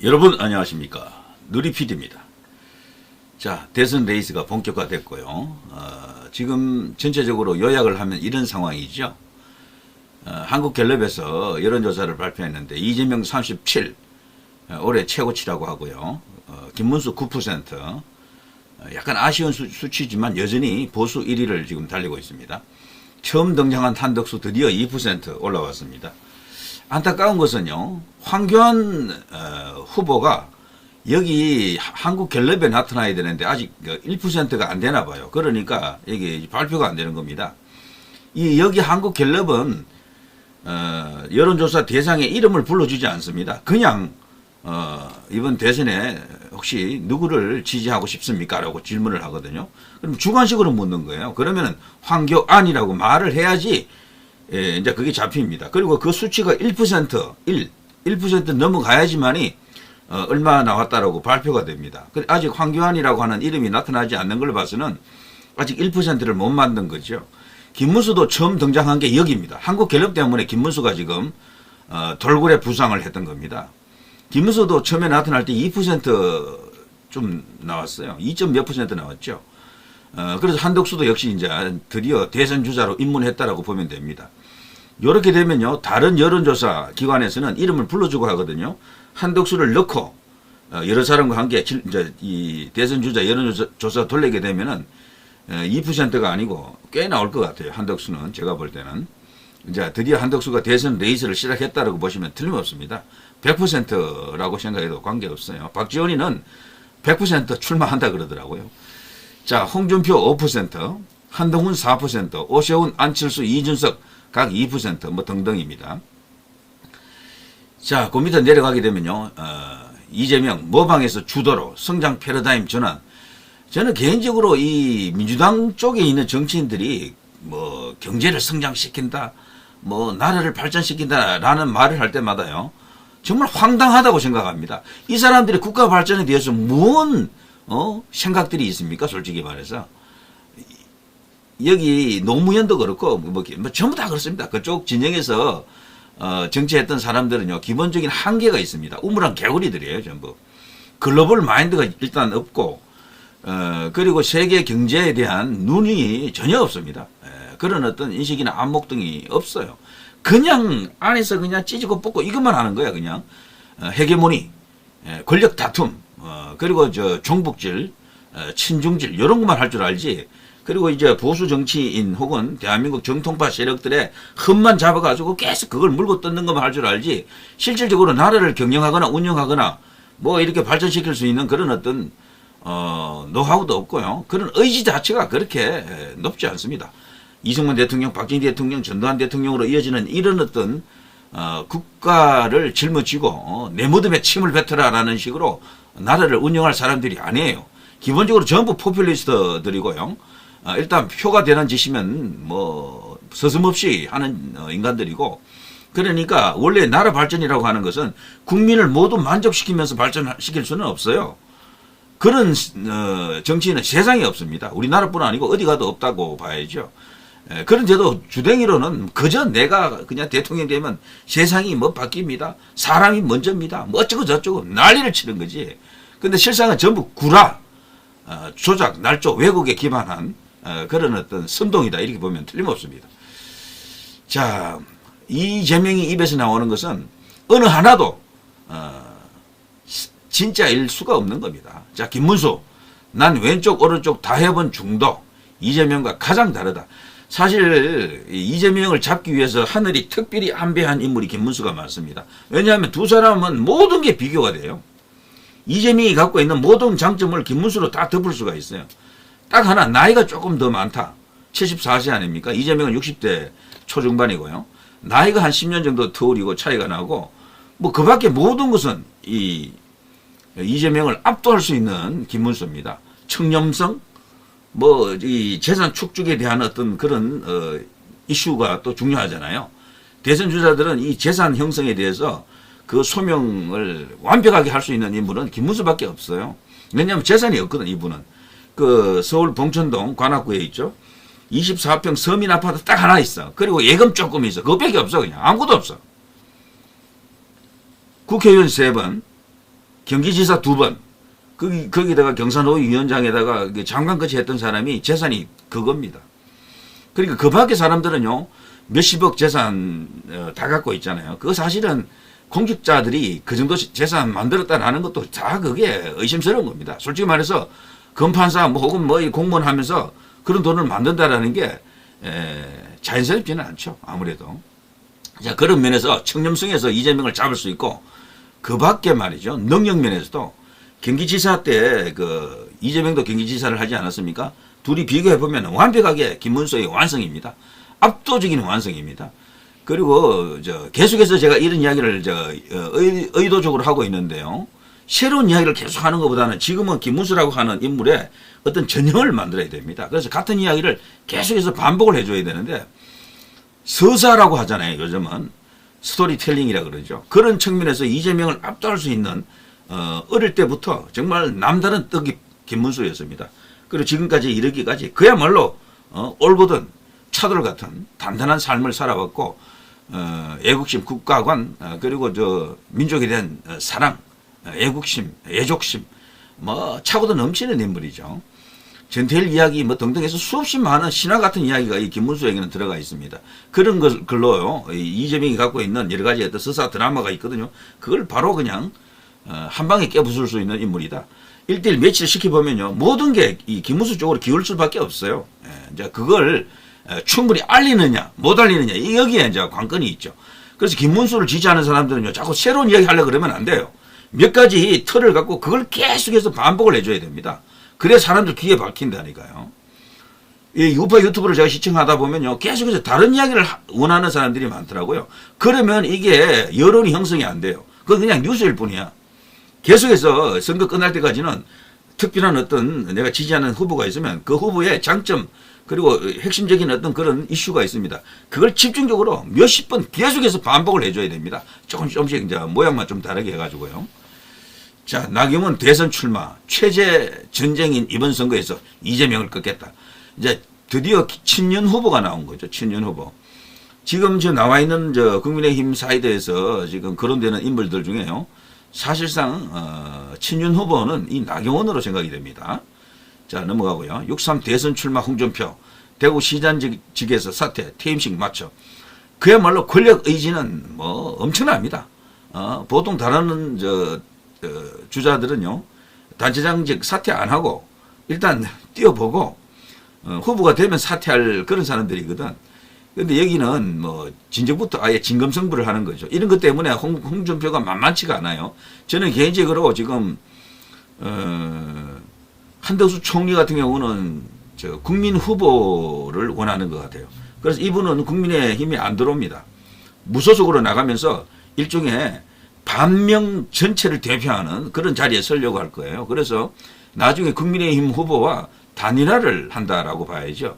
여러분 안녕하십니까, 누리PD입니다. 자, 대선 레이스가 본격화됐고요. 지금 전체적으로 요약을 하면 이런 상황이죠. 한국갤럽에서 여론조사를 발표했는데 이재명 37, 올해 최고치라고 하고요. 김문수 9%, 약간 아쉬운 수치지만 여전히 보수 1위를 지금 달리고 있습니다. 처음 등장한 한덕수 드디어 2% 올라왔습니다. 안타까운 것은요, 황교안 후보가 여기 한국갤럽에 나타나야 되는데 아직 1%가 안 되나 봐요. 그러니까 이게 발표가 안 되는 겁니다. 여기 한국갤럽은 여론조사 대상에 이름을 불러주지 않습니다. 그냥 이번 대선에 혹시 누구를 지지하고 싶습니까? 라고 질문을 하거든요. 그럼 주관식으로 묻는 거예요. 그러면 황교안이라고 말을 해야지 이제 그게 잡힙니다. 그리고 그 수치가 1% 넘어가야지만이 얼마 나왔다라고 발표가 됩니다. 아직 황교안이라고 하는 이름이 나타나지 않는 걸 봐서는 아직 1%를 못 만든 거죠. 김문수도 처음 등장한 게 여기입니다. 한국갤럽 때문에 김문수가 지금 돌고래 부상을 했던 겁니다. 김문수도 처음에 나타날 때 2% 나왔어요. 2점 몇 % 나왔죠. 그래서 한덕수도 역시 이제 드디어 대선 주자로 입문했다라고 보면 됩니다. 이렇게 되면요, 다른 여론조사 기관에서는 이름을 불러주고 하거든요. 한덕수를 넣고 여러 사람과 함께 이제 이 대선 주자 여론조사 돌리게 되면은 2%가 아니고 꽤 나올 것 같아요. 한덕수는 제가 볼 때는 이제 드디어 한덕수가 대선 레이스를 시작했다라고 보시면 틀림없습니다. 100%라고 생각해도 관계없어요. 박지원이는 100% 출마한다 그러더라고요. 자, 홍준표 5%, 한동훈 4%, 오세훈, 안철수, 이준석 각 2% 뭐 등등입니다. 자, 그 밑에 내려가게 되면요, 이재명 모방에서 주도로 성장 패러다임 전환. 저는 개인적으로 이 민주당 쪽에 있는 정치인들이 뭐 경제를 성장시킨다, 뭐 나라를 발전시킨다라는 말을 할 때마다요, 정말 황당하다고 생각합니다. 이 사람들이 국가 발전에 대해서 무슨 생각들이 있습니까? 솔직히 말해서. 여기 노무현도 그렇고 뭐 전부 다 그렇습니다. 그쪽 진영에서 정치했던 사람들은요, 기본적인 한계가 있습니다. 우물한 개구리들이에요, 전부. 글로벌 마인드가 일단 없고, 그리고 세계 경제에 대한 눈이 전혀 없습니다. 그런 어떤 인식이나 안목 등이 없어요. 그냥 안에서 그냥 찢고 뽑고 이것만 하는 거야, 그냥. 헤게모니, 권력 다툼, 그리고 종북질, 친중질, 이런 것만 할 줄 알지. 그리고 이제 보수 정치인 혹은 대한민국 정통파 세력들의 흠만 잡아가지고 계속 그걸 물고 뜯는 것만 할 줄 알지, 실질적으로 나라를 경영하거나 운영하거나 뭐 이렇게 발전시킬 수 있는 그런 어떤 노하우도 없고요. 그런 의지 자체가 그렇게 높지 않습니다. 이승만 대통령, 박정희 대통령, 전두환 대통령으로 이어지는 이런 어떤 국가를 짊어지고 내 무덤에 침을 뱉어라라는 식으로 나라를 운영할 사람들이 아니에요. 기본적으로 전부 포퓰리스트들이고요. 일단 표가 되는 짓이면 뭐 서슴없이 하는 인간들이고, 그러니까 원래 나라 발전이라고 하는 것은 국민을 모두 만족시키면서 발전시킬 수는 없어요. 그런 정치인은 세상에 없습니다. 우리나라뿐 아니고 어디 가도 없다고 봐야죠. 그런데도 주댕이로는 그저 내가 그냥 대통령 되면 세상이 뭐 바뀝니다, 사람이 먼저입니다, 뭐 어쩌고 저쩌고 난리를 치는 거지. 근데 실상은 전부 구라, 조작, 날조, 왜곡에 기반한 그런 어떤 선동이다, 이렇게 보면 틀림없습니다. 자, 이재명이 입에서 나오는 것은 어느 하나도 진짜일 수가 없는 겁니다. 자, 김문수, 난 왼쪽 오른쪽 다 해본 중도. 이재명과 가장 다르다. 사실 이재명을 잡기 위해서 하늘이 특별히 안배한 인물이 김문수가 맞습니다. 왜냐하면 두 사람은 모든 게 비교가 돼요. 이재명이 갖고 있는 모든 장점을 김문수로 다 덮을 수가 있어요. 딱 하나, 나이가 조금 더 많다. 74세 아닙니까? 이재명은 60대 초중반이고요. 나이가 한 10년 정도 터울이고 차이가 나고, 뭐 그 밖에 모든 것은 이재명을 압도할 수 있는 김문수입니다. 청렴성, 뭐 이 재산 축적에 대한 어떤 그런 이슈가 또 중요하잖아요. 대선 주자들은 이 재산 형성에 대해서 그 소명을 완벽하게 할 수 있는 인물은 김문수밖에 없어요. 왜냐하면 재산이 없거든, 이분은. 그 서울 봉천동 관악구에 있죠. 24평 서민 아파트 딱 하나 있어. 그리고 예금 조금 있어. 그것밖에 없어. 그냥 아무것도 없어. 국회의원 3번, 경기지사 2번, 거기다가 경산호위 위원장에다가 장관까지 했던 사람이 재산이 그겁니다. 그러니까 그 밖에 사람들은요, 몇십억 재산 다 갖고 있잖아요. 그거 사실은 공직자들이 그 정도 재산 만들었다는 것도 다 그게 의심스러운 겁니다. 솔직히 말해서 검판사 뭐 혹은 뭐 공무원 하면서 그런 돈을 만든다라는 게 자연스럽지는 않죠. 아무래도. 자, 그런 면에서 청렴성에서 이재명을 잡을 수 있고, 그 밖에 말이죠. 능력 면에서도 경기지사 때 이재명도 경기지사를 하지 않았습니까? 둘이 비교해보면 완벽하게 김문수의 완성입니다. 압도적인 완성입니다. 그리고 계속해서 제가 이런 이야기를 의도적으로 하고 있는데요. 새로운 이야기를 계속 하는 것보다는 지금은 김문수라고 하는 인물의 어떤 전형을 만들어야 됩니다. 그래서 같은 이야기를 계속해서 반복을 해줘야 되는데, 서사라고 하잖아요. 요즘은 스토리텔링이라 그러죠. 그런 측면에서 이재명을 압도할 수 있는 어릴 때부터 정말 남다른 떡이 김문수였습니다. 그리고 지금까지 이르기까지 그야말로 올고든 차돌 같은 단단한 삶을 살아왔고, 애국심, 국가관, 그리고 민족에 대한 사랑, 애국심, 애족심, 뭐 차고도 넘치는 인물이죠. 전태일 이야기 뭐 등등 해서 수없이 많은 신화 같은 이야기가 이 김문수에게는 들어가 있습니다. 그런 걸로요, 이재명이 갖고 있는 여러 가지 어떤 서사 드라마가 있거든요. 그걸 바로 그냥 한 방에 깨부술 수 있는 인물이다. 1대1 매치를 시켜보면요, 모든 게 이 김문수 쪽으로 기울 수밖에 없어요. 이제 그걸 충분히 알리느냐, 못 알리느냐, 여기에 이제 관건이 있죠. 그래서 김문수를 지지하는 사람들은요, 자꾸 새로운 이야기 하려고 그러면 안 돼요. 몇 가지 틀을 갖고 그걸 계속해서 반복을 해줘야 됩니다. 그래야 사람들 귀에 박힌다니까요. 이 우파 유튜브를 제가 시청하다 보면요, 계속해서 다른 이야기를 원하는 사람들이 많더라고요. 그러면 이게 여론이 형성이 안 돼요. 그건 그냥 뉴스일 뿐이야. 계속해서 선거 끝날 때까지는 특별한 어떤 내가 지지하는 후보가 있으면 그 후보의 장점, 그리고 핵심적인 어떤 그런 이슈가 있습니다. 그걸 집중적으로 몇십 번 계속해서 반복을 해줘야 됩니다. 조금씩 이제 모양만 좀 다르게 해가지고요. 자, 나경원 대선 출마, 최재 전쟁인 이번 선거에서 이재명을 꺾겠다. 이제 드디어 친윤 후보가 나온 거죠. 친윤 후보. 지금 나와 있는 국민의힘 사이드에서 지금 거론되는 인물들 중에요, 사실상 친윤 후보는 이 나경원으로 생각이 됩니다. 자, 넘어가고요. 6.3 대선 출마 홍준표, 대구시장직에서 사퇴, 퇴임식 마쳐. 그야말로 권력 의지는 뭐 엄청납니다. 보통 다른 주자들은요, 단체장직 사퇴 안 하고 일단 뛰어보고 후보가 되면 사퇴할 그런 사람들이거든. 근데 여기는 뭐 진정부터 아예 진검승부를 하는 거죠. 이런 것 때문에 홍준표가 만만치가 않아요. 저는 개인적으로 지금 한덕수 총리 같은 경우는 국민 후보를 원하는 것 같아요. 그래서 이분은 국민의힘이 안 들어옵니다. 무소속으로 나가면서 일종의 반명 전체를 대표하는 그런 자리에 서려고 할 거예요. 그래서 나중에 국민의힘 후보와 단일화를 한다라고 봐야죠.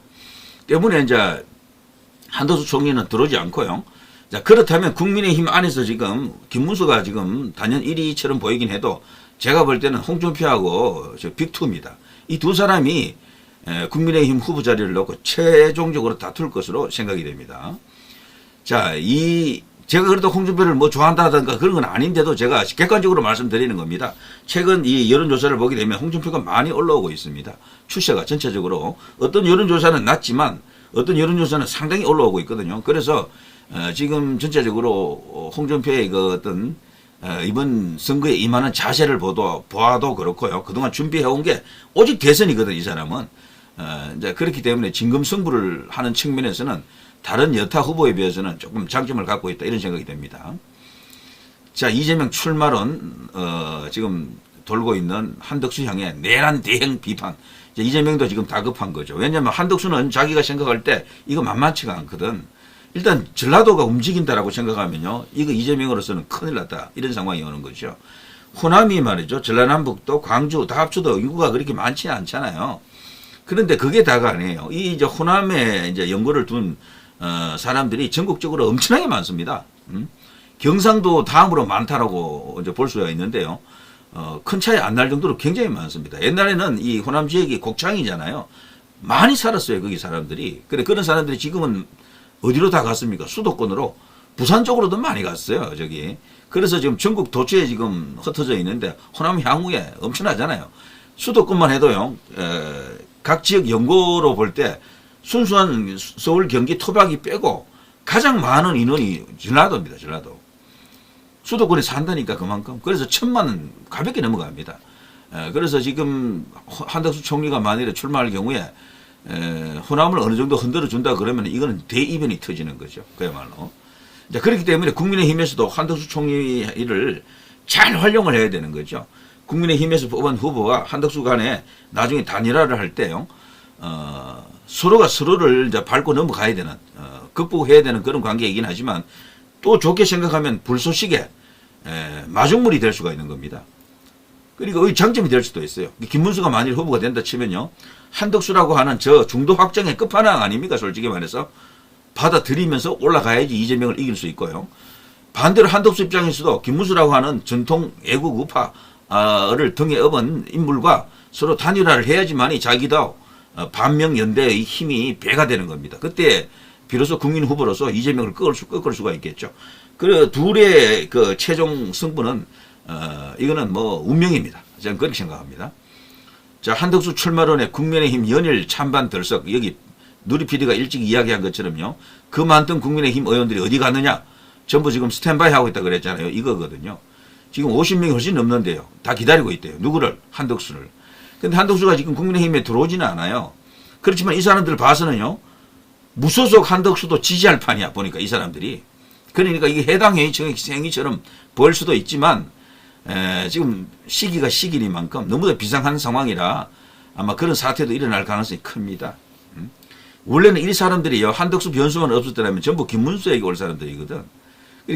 때문에 이제 한덕수 총리는 들어오지 않고요. 자, 그렇다면 국민의힘 안에서 지금 김문수가 지금 단연 1위처럼 보이긴 해도 제가 볼 때는 홍준표하고 빅2입니다. 이 두 사람이 국민의힘 후보 자리를 놓고 최종적으로 다툴 것으로 생각이 됩니다. 자, 제가 그래도 홍준표를 뭐 좋아한다든가 그런 건 아닌데도 제가 객관적으로 말씀드리는 겁니다. 최근 이 여론조사를 보게 되면 홍준표가 많이 올라오고 있습니다. 추세가 전체적으로. 어떤 여론조사는 낮지만 어떤 여론조사는 상당히 올라오고 있거든요. 그래서 지금 전체적으로 홍준표의 그 어떤 이번 선거에 임하는 자세를 보아도 그렇고요. 그동안 준비해온 게 오직 대선이거든, 이 사람은. 이제 그렇기 때문에 진검승부를 하는 측면에서는 다른 여타 후보에 비해서는 조금 장점을 갖고 있다, 이런 생각이 됩니다. 자, 이재명 출마론, 지금 돌고 있는 한덕수 향의 내란 대행 비판. 이재명도 지금 다급한 거죠. 왜냐하면 한덕수는 자기가 생각할 때 이거 만만치가 않거든. 일단 전라도가 움직인다라고 생각하면요, 이거 이재명으로서는 큰일 났다, 이런 상황이 오는 거죠. 호남이 말이죠, 전라남북도 광주 다 합쳐도 인구가 그렇게 많지 않잖아요. 그런데 그게 다가 아니에요. 이제 호남에 이제 연고를 둔 사람들이 전국적으로 엄청나게 많습니다. 경상도 다음으로 많다라고 이제 볼 수가 있는데요. 큰 차이 안 날 정도로 굉장히 많습니다. 옛날에는 이 호남 지역이 곡창이잖아요. 많이 살았어요, 거기 사람들이. 그런 사람들이 지금은 어디로 다 갔습니까? 수도권으로, 부산 쪽으로도 많이 갔어요, 저기. 그래서 지금 전국 도처에 지금 흩어져 있는데 호남 향후에 엄청나잖아요. 수도권만 해도요. 각 지역 연고로 볼 때 순수한 서울, 경기, 토박이 빼고 가장 많은 인원이 전라도입니다. 전라도. 수도권에 산다니까 그만큼. 그래서 1,000만 가볍게 넘어갑니다. 그래서 지금 한덕수 총리가 만일에 출마할 경우에 호남을 어느 정도 흔들어 준다 그러면 이거는 대이변이 터지는 거죠. 그야말로. 자, 그렇기 때문에 국민의힘에서도 한덕수 총리를 잘 활용을 해야 되는 거죠. 국민의힘에서 뽑은 후보와 한덕수 간에 나중에 단일화를 할 때요. 서로가 서로를 이제 밟고 넘어가야 되는, 극복해야 되는 그런 관계이긴 하지만 또 좋게 생각하면 불쏘시개, 마중물이 될 수가 있는 겁니다. 그러니까 장점이 될 수도 있어요. 김문수가 만일 후보가 된다 치면요. 한덕수라고 하는 저 중도 확정의 끝판왕 아닙니까? 솔직히 말해서. 받아들이면서 올라가야지 이재명을 이길 수 있고요. 반대로 한덕수 입장에서도 김문수라고 하는 전통 애국 우파를 등에 업은 인물과 서로 단일화를 해야지만이 자기도 반명연대의 힘이 배가 되는 겁니다. 그때 비로소 국민 후보로서 이재명을 꺾을 수가 있겠죠. 그 둘의 그 최종 승부는 이거는 뭐 운명입니다. 저는 그렇게 생각합니다. 자, 한덕수 출마론의 국민의힘 연일 찬반 들썩, 여기 누리 PD가 일찍 이야기한 것처럼요. 그 많던 국민의힘 의원들이 어디 갔느냐? 전부 지금 스탠바이 하고 있다 그랬잖아요. 이거거든요. 지금 50명이 훨씬 넘는데요. 다 기다리고 있대요. 누구를? 한덕수를. 근데 한덕수가 지금 국민의힘에 들어오지는 않아요. 그렇지만 이 사람들 봐서는요. 무소속 한덕수도 지지할 판이야. 보니까 이 사람들이. 그러니까 이게 해당 행위처럼 보일 수도 있지만 지금 시기가 시기니만큼 너무나 비상한 상황이라 아마 그런 사태도 일어날 가능성이 큽니다. 원래는 이 사람들이요. 한덕수 변수만 없었더라면 전부 김문수에게 올 사람들이거든.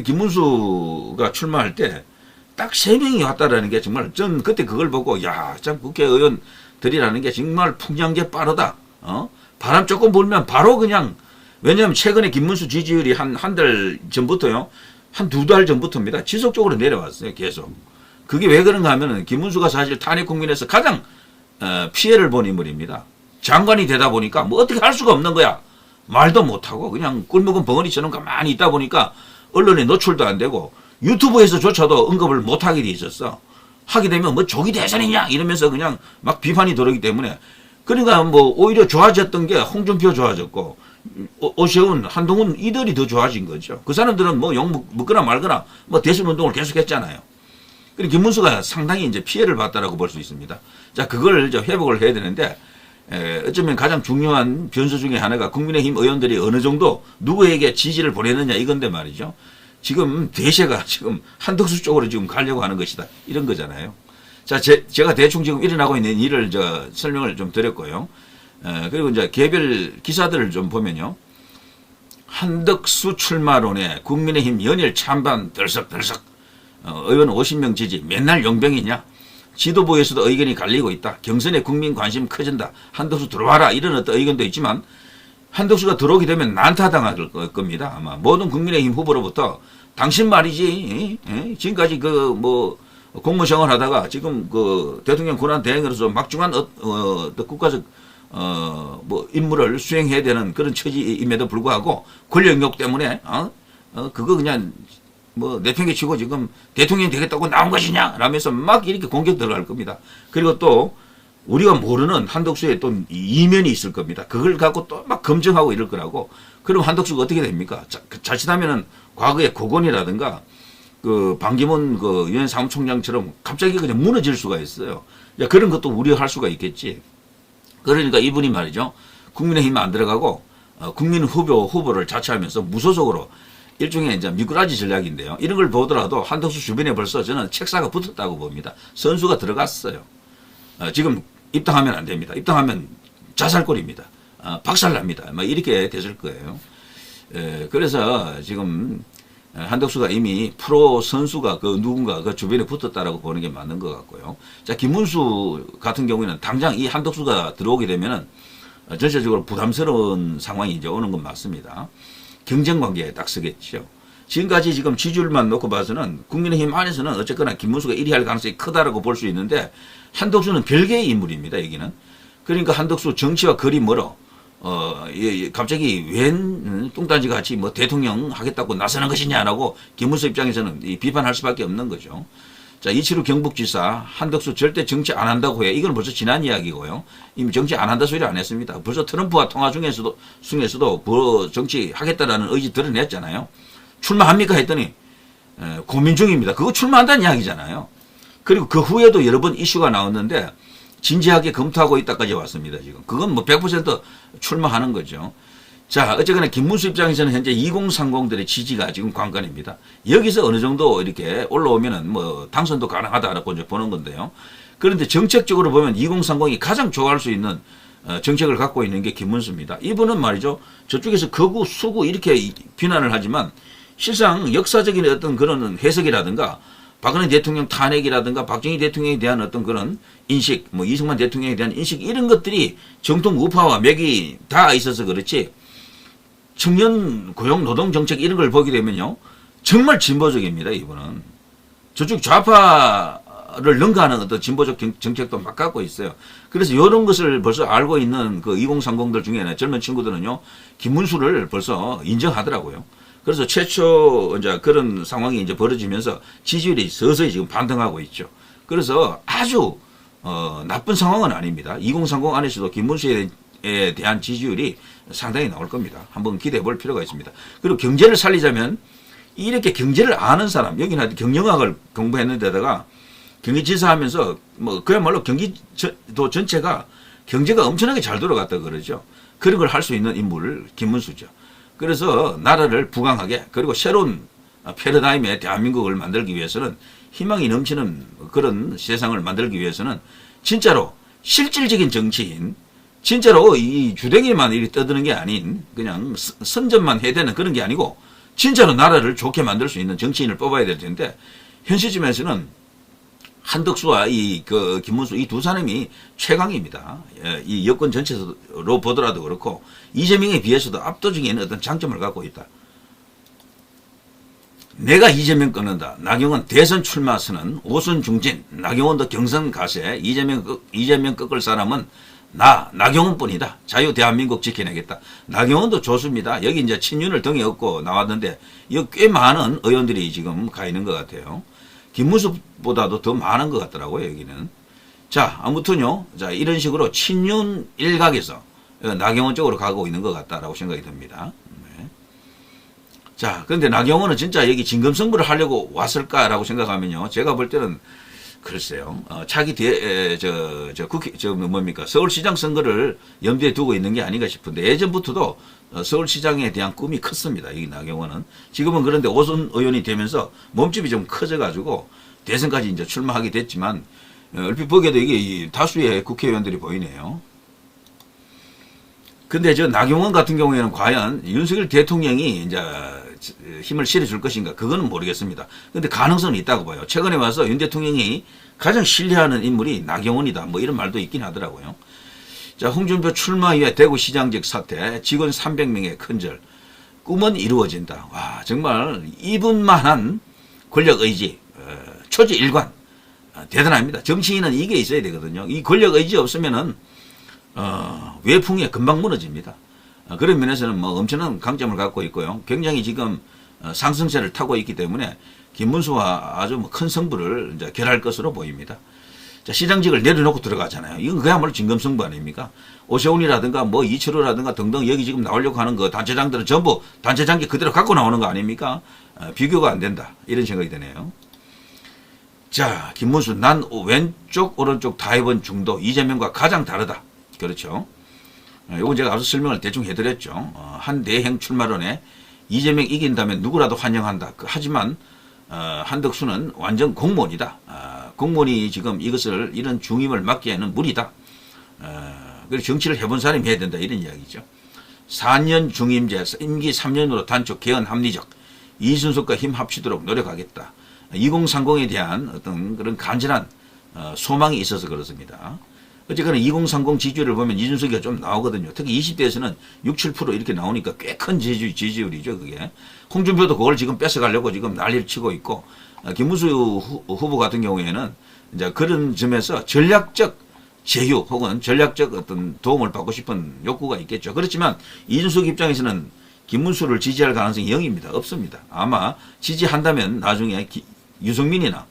김문수가 출마할 때 딱 3명이 왔다라는 게 정말 전 그때 그걸 보고 야, 참 국회의원들이라는 게 정말 풍량계 빠르다. 바람 조금 불면 바로 그냥 왜냐하면 최근에 김문수 지지율이 한 달 전부터요. 한 2달 전부터입니다. 지속적으로 내려왔어요. 계속. 그게 왜 그런가 하면은 김문수가 사실 탄핵 국민에서 가장 피해를 본 인물입니다. 장관이 되다 보니까 뭐 어떻게 할 수가 없는 거야. 말도 못하고 그냥 꿀먹은 벙어리처럼 가만히 있다 보니까 언론에 노출도 안 되고 유튜브에서조차도 언급을 못하게 돼 있었어. 하게 되면 뭐 조기 대선이냐 이러면서 그냥 막 비판이 들어오기 때문에 그러니까 뭐 오히려 좋아졌던 게 홍준표 좋아졌고 오세훈, 한동훈 이들이 더 좋아진 거죠. 그 사람들은 뭐 욕 먹거나 말거나 뭐 대선 운동을 계속했잖아요. 그리고 김문수가 상당히 이제 피해를 봤다라고 볼 수 있습니다. 자, 그걸 이제 회복을 해야 되는데 어쩌면 가장 중요한 변수 중에 하나가 국민의힘 의원들이 어느 정도 누구에게 지지를 보내느냐 이건데 말이죠. 지금 대세가 지금 한덕수 쪽으로 지금 가려고 하는 것이다. 이런 거잖아요. 자, 제가 대충 지금 일어나고 있는 일을 설명을 좀 드렸고요. 그리고 이제 개별 기사들을 좀 보면요. 한덕수 출마론에 국민의힘 연일 찬반 들썩들썩 의원 50명 지지 맨날 용병이냐. 지도부에서도 의견이 갈리고 있다. 경선에 국민 관심 커진다. 한덕수 들어와라. 이런 어떤 의견도 있지만 한덕수가 들어오게 되면 난타당할 겁니다. 아마 모든 국민의힘 후보로부터 당신 말이지. 지금까지 공무원 생활하다가 지금 대통령 권한 대행으로서 막중한 국가적 임무를 수행해야 되는 그런 처지임에도 불구하고 권력욕 때문에 그거 그냥 내팽개치고 지금 대통령이 되겠다고 나온 것이냐 라면서 막 이렇게 공격 들어갈 겁니다. 그리고 또 우리가 모르는 한덕수의 또 이면이 있을 겁니다. 그걸 갖고 또 막 검증하고 이럴 거라고. 그럼 한덕수가 어떻게 됩니까? 자칫하면은 과거에 고건이라든가 반기문 유엔 사무총장처럼 갑자기 그냥 무너질 수가 있어요. 그런 것도 우려할 수가 있겠지. 그러니까 이분이 말이죠. 국민의힘 안 들어가고 국민 후보를 자처하면서 무소속으로 일종의 이제 미꾸라지 전략인데요. 이런 걸 보더라도 한덕수 주변에 벌써 저는 책사가 붙었다고 봅니다. 선수가 들어갔어요. 지금 입당하면 안 됩니다. 입당하면 자살골입니다. 박살납니다. 이렇게 됐을 거예요. 그래서 지금 한덕수가 이미 프로 선수가 누군가 주변에 붙었다라고 보는 게 맞는 것 같고요. 자, 김문수 같은 경우에는 당장 이 한덕수가 들어오게 되면은 전체적으로 부담스러운 상황이 이제 오는 건 맞습니다. 경쟁 관계에 딱 서겠죠. 지금까지 지금 지지율만 놓고 봐서는 국민의힘 안에서는 어쨌거나 김문수가 1위 할 가능성이 크다라고 볼 수 있는데 한덕수는 별개의 인물입니다. 여기는. 그러니까 한덕수 정치와 거리 멀어. 갑자기 웬 뚱딴지 같이 뭐 대통령 하겠다고 나서는 것이냐라고 김문수 입장에서는 비판할 수밖에 없는 거죠. 자, 이치루 경북지사 한덕수 절대 정치 안 한다고 해. 이건 벌써 지난 이야기고요. 이미 정치 안 한다 소리 안 했습니다. 벌써 트럼프와 통화 중에서도 정치 하겠다라는 의지 드러냈잖아요. 출마합니까 했더니 고민 중입니다. 그거 출마한다는 이야기잖아요. 그리고 그 후에도 여러 번 이슈가 나왔는데 진지하게 검토하고 있다까지 왔습니다. 지금 그건 뭐 100% 출마하는 거죠. 자, 어쨌거나 김문수 입장에서는 현재 2030들의 지지가 지금 관건입니다. 여기서 어느 정도 이렇게 올라오면은 뭐 당선도 가능하다라고 이제 보는 건데요. 그런데 정책적으로 보면 2030이 가장 좋아할 수 있는 정책을 갖고 있는 게 김문수입니다. 이분은 말이죠. 저쪽에서 거구, 수구 이렇게 비난을 하지만 실상 역사적인 어떤 그런 해석이라든가 박근혜 대통령 탄핵이라든가 박정희 대통령에 대한 어떤 그런 인식, 뭐 이승만 대통령에 대한 인식 이런 것들이 정통 우파와 맥이 다 있어서 그렇지 청년 고용 노동 정책 이런 걸 보게 되면요. 정말 진보적입니다, 이분은. 저쪽 좌파를 능가하는 어떤 진보적 정책도 막 갖고 있어요. 그래서 이런 것을 벌써 알고 있는 그 2030들 중에는 젊은 친구들은요. 김문수를 벌써 인정하더라고요. 그래서 최초 이제 그런 상황이 이제 벌어지면서 지지율이 서서히 지금 반등하고 있죠. 그래서 아주 나쁜 상황은 아닙니다. 2030 안에서도 김문수에 대한 지지율이 상당히 나올 겁니다. 한번 기대해 볼 필요가 있습니다. 그리고 경제를 살리자면 이렇게 경제를 아는 사람, 여기는 경영학을 공부했는데다가 경기지사 하면서 뭐 그야말로 경기도 전체가 경제가 엄청나게 잘 돌아갔다 그러죠. 그런 걸 할 수 있는 인물 김문수죠. 그래서 나라를 부강하게 그리고 새로운 패러다임의 대한민국을 만들기 위해서는 희망이 넘치는 그런 세상을 만들기 위해서는 진짜로 실질적인 정치인 진짜로 이 주댕이만 이렇게 떠드는 게 아닌 그냥 선전만 해야 되는 그런 게 아니고 진짜로 나라를 좋게 만들 수 있는 정치인을 뽑아야 될 텐데 현 시점에서는 한덕수와 김문수 이 두 사람이 최강입니다. 이 여권 전체로 보더라도 그렇고 이재명에 비해서도 압도적인 어떤 장점을 갖고 있다. 내가 이재명 끊는다. 나경원 대선 출마 선언, 오순 중진, 나경원도 경선 가세, 이재명 꺾을 사람은 나경원 뿐이다. 자유 대한민국 지켜내겠다. 나경원도 좋습니다. 여기 이제 친윤을 등에 업고 나왔는데, 여기 꽤 많은 의원들이 지금 가 있는 것 같아요. 김문수보다도 더 많은 것 같더라고요, 여기는. 자, 아무튼요. 자, 이런 식으로 친윤 일각에서 나경원 쪽으로 가고 있는 것 같다라고 생각이 듭니다. 네. 자, 그런데 나경원은 진짜 여기 진검승부를 하려고 왔을까라고 생각하면요. 제가 볼 때는 글쎄요. 차기 서울시장 선거를 염두에 두고 있는 게 아닌가 싶은데 예전부터도 서울시장에 대한 꿈이 컸습니다. 이 나경원은. 지금은 그런데 오순 의원이 되면서 몸집이 좀 커져가지고 대선까지 이제 출마하게 됐지만 얼핏 보기에도 이게 다수의 국회의원들이 보이네요. 근데 저 나경원 같은 경우에는 과연 윤석열 대통령이 이제 힘을 실어줄 것인가 그거는 모르겠습니다. 근데 가능성은 있다고 봐요. 최근에 와서 윤 대통령이 가장 신뢰하는 인물이 나경원이다. 뭐 이런 말도 있긴 하더라고요. 자, 홍준표 출마 이후에 대구시장직 사태, 직원 300명의 큰절, 꿈은 이루어진다. 와, 정말 이분만한 권력 의지, 초지 일관 대단합니다. 정치인은 이게 있어야 되거든요. 이 권력 의지 없으면은 외풍에 금방 무너집니다. 그런 면에서는 뭐 엄청난 강점을 갖고 있고요. 굉장히 지금 상승세를 타고 있기 때문에 김문수와 아주 큰 승부를 이제 결할 것으로 보입니다. 자, 시장직을 내려놓고 들어가잖아요. 이건 그야말로 진검승부 아닙니까? 오세훈이라든가 뭐 이철호라든가 등등 여기 지금 나오려고 하는 거 단체장들은 전부 단체장기 그대로 갖고 나오는 거 아닙니까? 비교가 안 된다. 이런 생각이 드네요. 자, 김문수 난 왼쪽 오른쪽 다 해본 중도 이재명과 가장 다르다. 그렇죠. 이건 제가 앞서 설명을 대충 해드렸죠. 한 내행 출마론에 이재명 이긴다면 누구라도 환영한다. 하지만 한덕수는 완전 공무원이다. 공무원이 지금 이런 중임을 맡기에는 무리다. 그리고 정치를 해본 사람이 해야 된다. 이런 이야기죠. 4년 중임제, 임기 3년으로 단축, 개헌 합리적, 이준석과 힘 합치도록 노력하겠다. 2030에 대한 어떤 그런 간절한 소망이 있어서 그렇습니다. 어쨌거나 2030 지지율을 보면 이준석이가 좀 나오거든요. 특히 20대에서는 6, 7% 이렇게 나오니까 꽤 큰 지지율이죠, 그게. 홍준표도 그걸 지금 뺏어가려고 지금 난리를 치고 있고, 김문수 후보 같은 경우에는 이제 그런 점에서 전략적 제휴 혹은 전략적 어떤 도움을 받고 싶은 욕구가 있겠죠. 그렇지만 이준석 입장에서는 김문수를 지지할 가능성이 0입니다. 없습니다. 아마 지지한다면 나중에 유승민이나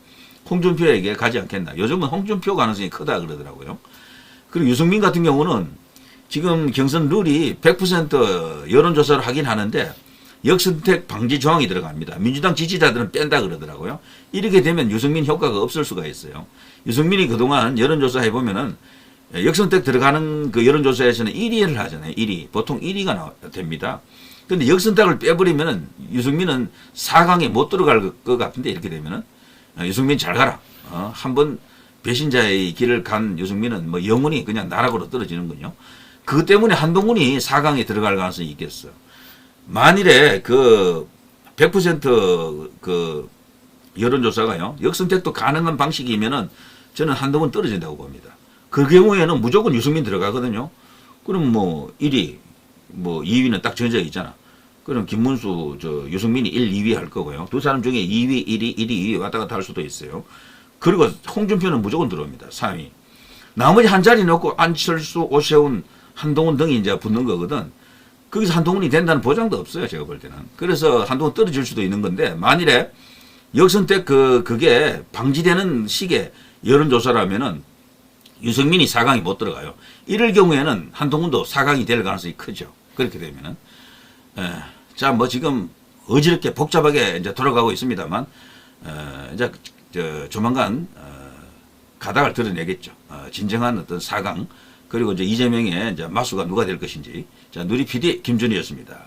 홍준표에게 가지 않겠나. 요즘은 홍준표 가능성이 크다 그러더라고요. 그리고 유승민 같은 경우는 지금 경선 룰이 100% 여론조사를 하긴 하는데 역선택 방지 조항이 들어갑니다. 민주당 지지자들은 뺀다 그러더라고요. 이렇게 되면 유승민 효과가 없을 수가 있어요. 유승민이 그동안 여론조사 해보면은 역선택 들어가는 그 여론조사에서는 1위를 하잖아요. 1위. 보통 1위가 됩니다. 근데 역선택을 빼버리면은 유승민은 4강에 못 들어갈 것 같은데 이렇게 되면은 유승민 잘 가라. 한번 배신자의 길을 간 유승민은 뭐 영원히 그냥 나락으로 떨어지는군요. 그것 때문에 한동훈이 4강에 들어갈 가능성이 있겠어. 만일에 그 100% 여론조사가요, 역선택도 가능한 방식이면은 저는 한동훈 떨어진다고 봅니다. 그 경우에는 무조건 유승민 들어가거든요. 그럼 뭐 1위, 뭐 2위는 딱 정해져 있잖아. 그럼 김문수, 유승민이 1, 2위 할 거고요. 두 사람 중에 2위, 1위, 1위, 2위 왔다 갔다 할 수도 있어요. 그리고 홍준표는 무조건 들어옵니다. 3위. 나머지 한 자리 놓고 안철수, 오세훈, 한동훈 등이 이제 붙는 거거든. 거기서 한동훈이 된다는 보장도 없어요. 제가 볼 때는. 그래서 한동훈 떨어질 수도 있는 건데, 만일에 역선택 그게 방지되는 식의 여론조사라면은 유승민이 4강이 못 들어가요. 이럴 경우에는 한동훈도 4강이 될 가능성이 크죠. 그렇게 되면은. 자, 뭐 지금 어지럽게 복잡하게 이제 돌아가고 있습니다만, 이제 조만간 가닥을 드러내겠죠. 진정한 어떤 4강, 그리고 이제 이재명의 이제 마수가 누가 될 것인지. 자, 누리 PD 김준희였습니다.